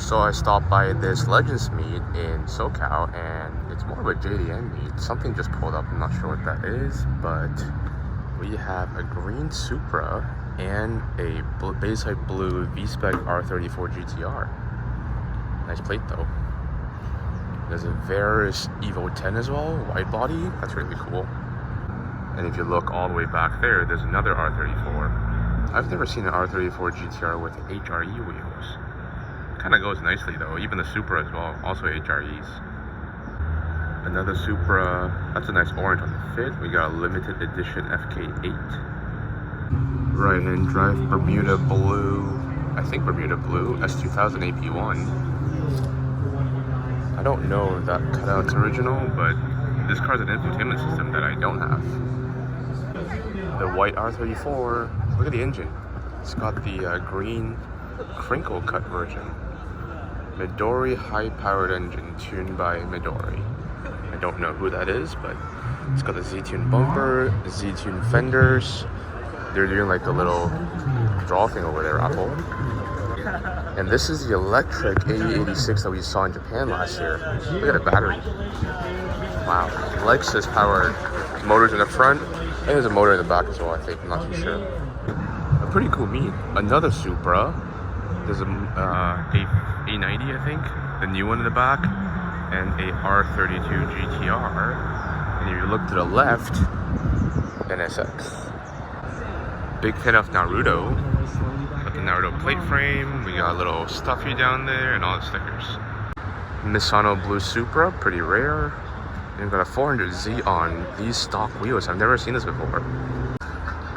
So I stopped by this Legends meet in SoCal, and it's more of a JDM meet. Something just pulled up, I'm not sure what that is, but we have a green Supra and a Bayside Blue V-Spec R34 GTR. Nice plate though. There's a Veris Evo 10 as well, wide body, that's really cool. And if you look all the way back there, there's another R34. I've never seen an R34 GTR with HRE wheels. Kind of goes nicely though, even the Supra as well, also HREs. Another Supra, that's a nice orange on the fit. We got a limited edition FK8. Right hand drive Bermuda Blue, I think Bermuda Blue, S2000 AP1. I don't know if that cutout's original, but this car's an infotainment system that I don't have. The white R34, look at the engine. It's got the green crinkle cut version. Midori high-powered engine tuned by Midori. I don't know who that is, but it's got the Z-Tune bumper, Z-Tune fenders. They're doing like a little draw thing over there, Apple. And this is the electric AE86 that we saw in Japan last year. Look at the battery. Wow. Lexus powered motors in the front. And there's a motor in the back as well, I think. I'm not too sure. A pretty cool meet. Another Supra. There's a A90, I think. The new one in the back. And a R32 GTR. And if you look to the left, NSX. Big fan of Naruto. Got the Naruto plate frame. We got a little stuffy down there and all the stickers. Misano Blue Supra, pretty rare. And we've got a 400Z on these stock wheels. I've never seen this before.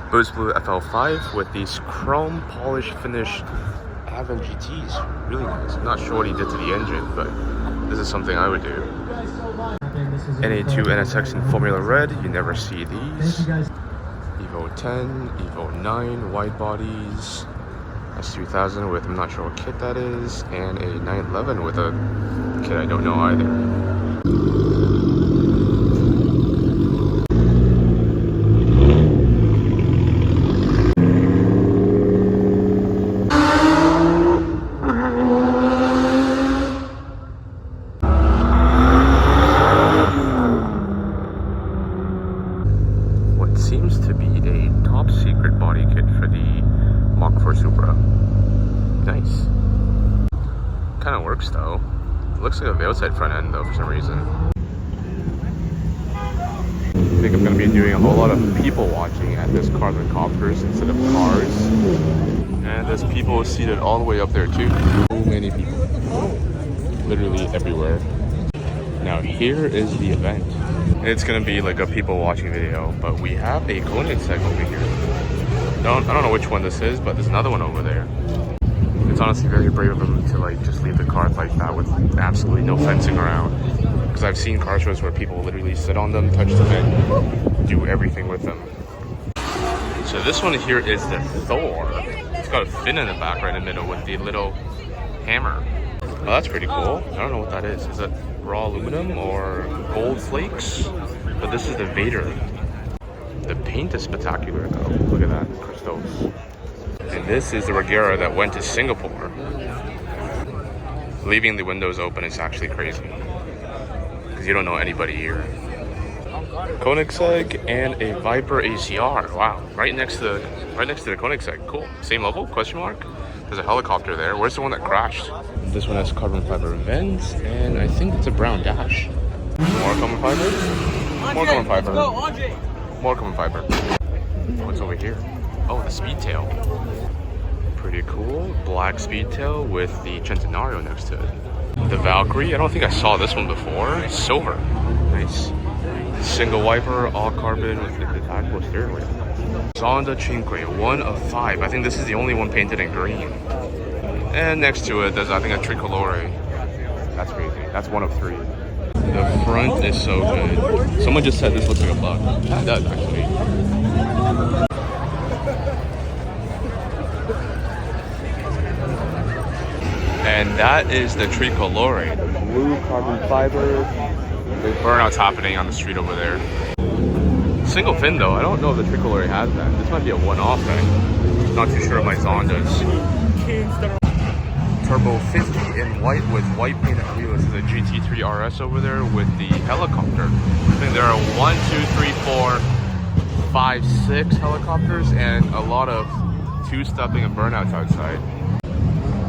Boost Blue FL5 with these chrome polish finished Avon GTs. Really nice. I'm not sure what he did to the engine, but this is something I would do. NA2 NSX in Formula Red. You never see these. Evo 10, Evo 9, wide bodies. S2000 with, I'm not sure what kit that is. And a 911 with a kit I don't know either. Seems to be a top secret body kit for the Mach 4 Supra. Nice. Kind of works though. It looks like a outside front end though for some reason. I think I'm going to be doing a whole lot of people watching at this Cars and Copters instead of cars. And there's people seated all the way up there too. So many people. Literally everywhere. Now here is the event. It's gonna be like a people watching video, but we have a Koenigsegg over here. I don't know which one this is, but there's another one over there. It's honestly very brave of them to like just leave the car like that with absolutely no fencing around. Because I've seen car shows where people literally sit on them, touch them, and do everything with them. So this one here is the Thor. It's got a fin in the back right in the middle with the little hammer. Oh, that's pretty cool. I don't know what that is. Is that raw aluminum or gold flakes? But this is the Vader. The paint is spectacular though. Look at that, crystals. And this is the Regera that went to Singapore. Leaving the windows open is actually crazy. Because you don't know anybody here. Koenigsegg and a Viper ACR. Wow, right next to the Koenigsegg. Cool. Same level? Question mark. There's a helicopter there. Where's the one that crashed? This one has carbon fiber vents, and I think it's a brown dash. More carbon fiber? More carbon fiber. More carbon fiber. What's over here? Oh, the Speedtail. Pretty cool. Black Speedtail with the Centenario next to it. The Valkyrie. I don't think I saw this one before. Silver. Nice. Single wiper, all carbon with the detachable steering wheel. Zonda Cinque, 1 of 5. I think this is the only one painted in green. And next to it, there's I think a Tricolore. That's crazy. That's 1 of 3. The front is so good. Someone just said this looks like a bug. It does actually. And that is the Tricolore. The blue carbon fiber. There's burnouts happening on the street over there. Single fin though, I don't know if the Tricolore has that. This might be a one-off thing. Not too sure of my Zondas. Turbo 50 in white with white painted wheels. There's a GT3 RS over there with the helicopter. I think there are 1, 2, 3, 4, 5, 6 helicopters and a lot of two-stepping and burnouts outside.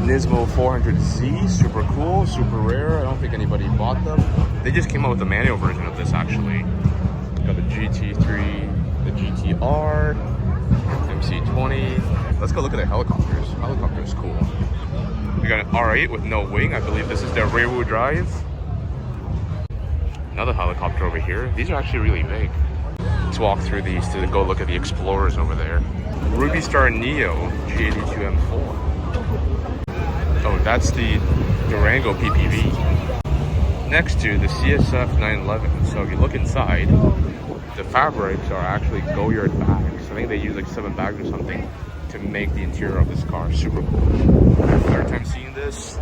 Nismo 400Z, super cool, super rare. I don't think anybody bought them. They just came out with a manual version of this actually. Got the GT3, the GTR, MC20. Let's go look at the helicopters. Helicopter is cool. We got an R8 with no wing. I believe this is their rear wheel drive. Another helicopter over here. These are actually really big. Let's walk through these to go look at the Explorers over there. Ruby Star Neo G82 M4. Oh, that's the Durango PPV. Next to the CSF 911. So if you look inside, the fabrics are actually Goyard bags. I think they use like 7 bags or something to make the interior of this car. Super cool. Third time seeing this.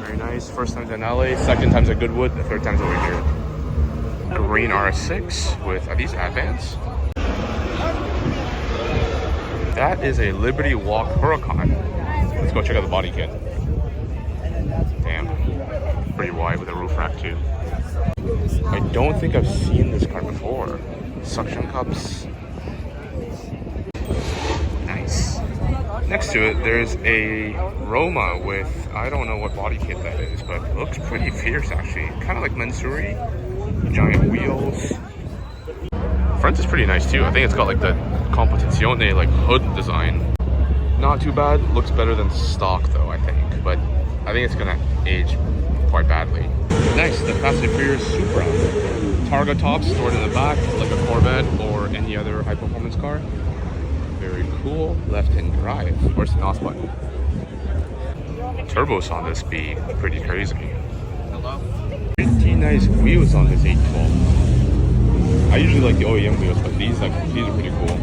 Very nice. First time's in LA, second time's at Goodwood, the third time's over here. Green R6 with, are these Advance? That is a Liberty Walk Huracan. Let's go check out the body kit. Damn. Pretty wide with a roof rack too. I don't think I've seen this car before. Suction cups. Nice. Next to it, there's a Roma with, I don't know what body kit that is, but it looks pretty fierce actually. Kind of like Mansouri. Giant wheels. Front is pretty nice too. I think it's got like the Competizione like hood design. Not too bad. Looks better than stock though, I think. But I think it's gonna age quite badly. Nice, the Fast and Furious Supra. Targa tops stored in the back like a Corvette or any other high performance car. Very cool. Left-hand drive. Where's the NOS button? Turbos on this be pretty crazy. Hello? Pretty nice wheels on this 812. I usually like the OEM wheels, but these are pretty cool.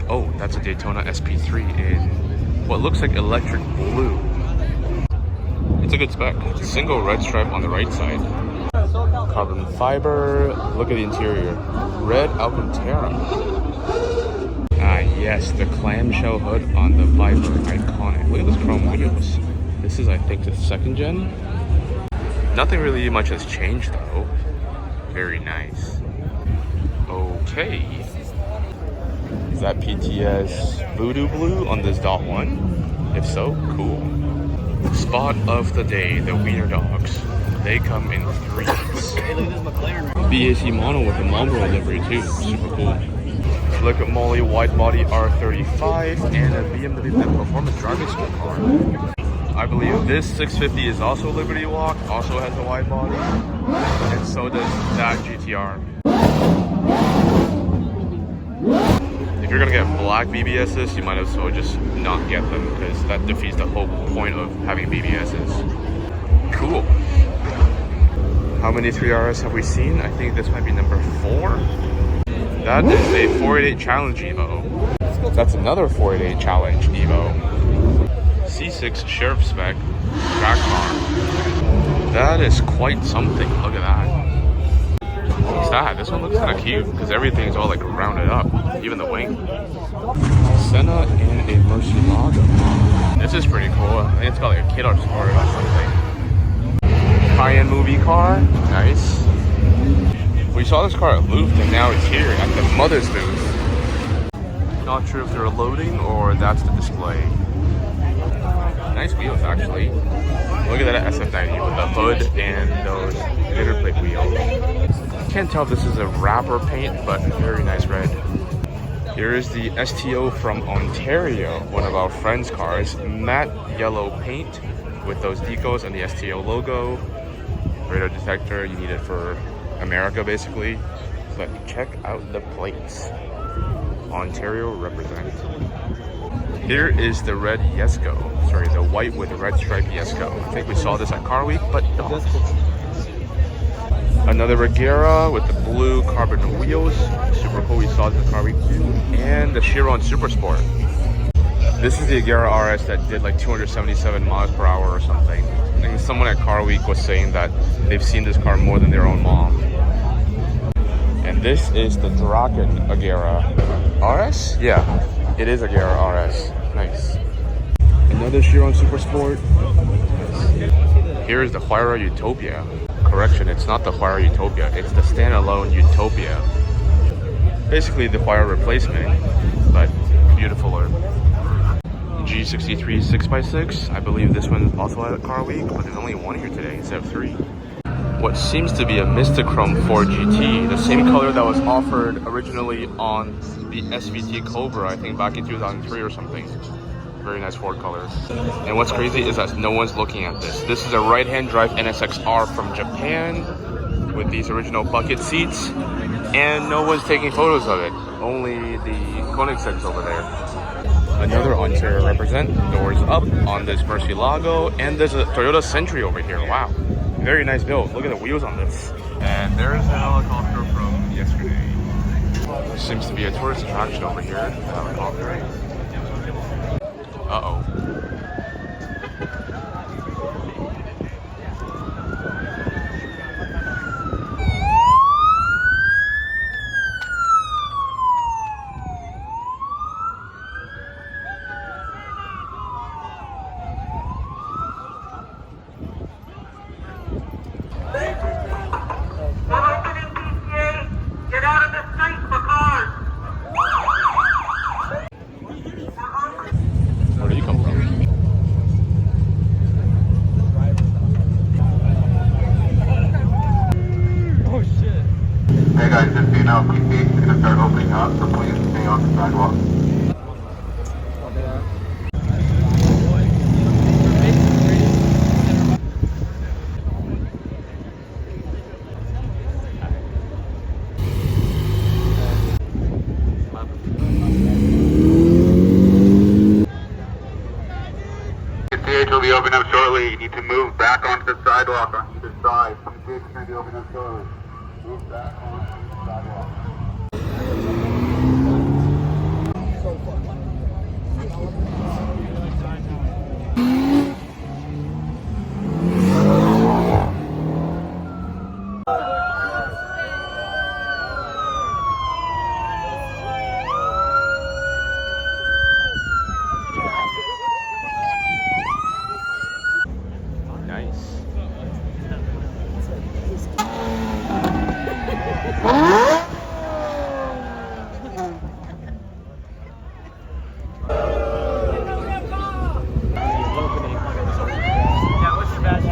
Oh, that's a Daytona SP3 in what looks like electric blue. It's a good spec. Single red stripe on the right side. Carbon fiber. Look at the interior. Red Alcantara. Ah yes, the clamshell hood on the Viper. Iconic. Look at those chrome wheels. This is, I think, the second gen. Nothing really much has changed though. Very nice. Okay. Is that PTS Voodoo Blue on this dot one? If so, cool. Spot of the day, the Wiener Dogs. They come in 3s. Hey, look at this McLaren, right? BAC mono with the Marlboro livery too. Super cool. Look at Molly wide body R35 and a BMW Pit Performance driving school car. I believe this 650 is also Liberty Walk, also has a wide body, and so does that GTR. If you're gonna get black BBSs, you might as well just not get them because that defeats the whole point of having BBSs. Cool. How many 3RS have we seen? I think this might be number 4. That is a 488 Challenge Evo. That's another 488 Challenge Evo. C6 Sheriff Spec drag car. That is quite something. Look at that. What's that? This one looks kind of cute because everything's all like rounded up, even the wing. Senna and a Murcielago. This is pretty cool. I think it's got like a kiddo story or something. High-end movie car. Nice. We saw this car at Louvre and now it's here at the Mother's booth. Not sure if they're loading or that's the display. Nice wheels actually. Look at that SF90 with the hood and those glitter plate wheels. Can't tell if this is a wrapper paint, but very nice red. Here is the STO from Ontario, one of our friends' cars. Matte yellow paint with those decals and the STO logo. Radar detector, you need it for America basically. But check out the plates. Ontario represent. Here is the red Jesko. Sorry, the white with the red stripe Jesko. I think we saw this at Car Week, but not. Another Regera with the blue carbon wheels. Super cool, we saw this at Car Week too. And the Chiron Super Sport. This is the Agera RS that did like 277 miles per hour or something. I think someone at Car Week was saying that they've seen this car more than their own mom. And this is the Draken Agera RS? Yeah, it is Agera RS. Nice. And Another Chiron Super Sport. Here is the Huayra Utopia. Correction, it's not the Huayra Utopia, it's the standalone Utopia. Basically the Huayra replacement, but beautifuler. G63 6x6. I believe this one is also at Car Week, but there's only one here today instead of 3. What seems to be a Mistachrome 4 GT, the same color that was offered originally on the SVT Cobra, I think back in 2003 or something. Very nice Ford color. And what's crazy is that no one's looking at this. This is a right-hand drive NSX-R from Japan with these original bucket seats, and no one's taking photos of it. Only the Koenigsegg's over there. Another interior represent, doors up on this Murcielago, and there's a Toyota Century over here. Wow. Very nice build. Look at the wheels on this. And there's a helicopter from yesterday. Seems to be a tourist attraction over here, the helicopter. Uh-oh. Get out of the street for cars! Where do you come from? Oh shit. Hey guys, just so you know, PCH is gonna start opening up, so please stay on the sidewalk. PCH will be opening up shortly. You need to move back onto the sidewalk on either side. PCH is gonna be opening up shortly. Move back onto the sidewalk. Nice. Yeah, what's your badge?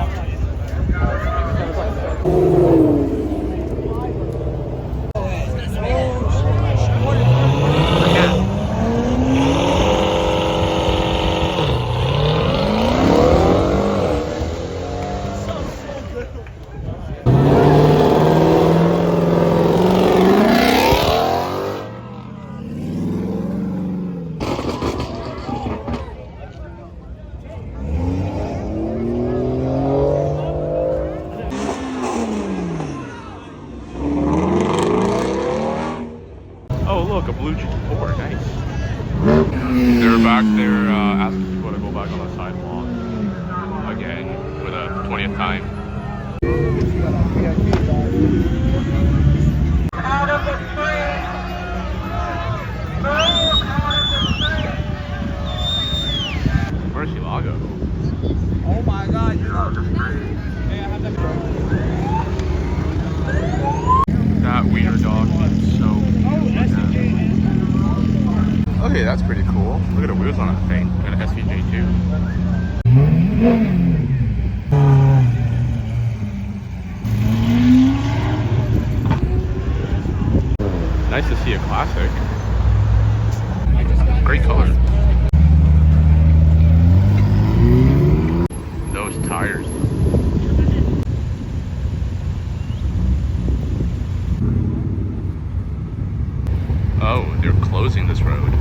Oh look, a blue GT4, nice. They're back there asking people to go back on the sidewalk again for the 20th time. Out of the street! Move out of the street! Murcielago. Oh my god, you're out of the street. Hey, I have that. That wiener dog is so okay, that's pretty cool. Look at the wheels on that thing. Got an SVJ too. Nice to see a classic. Great color. Those tires. Oh, they're closing this road.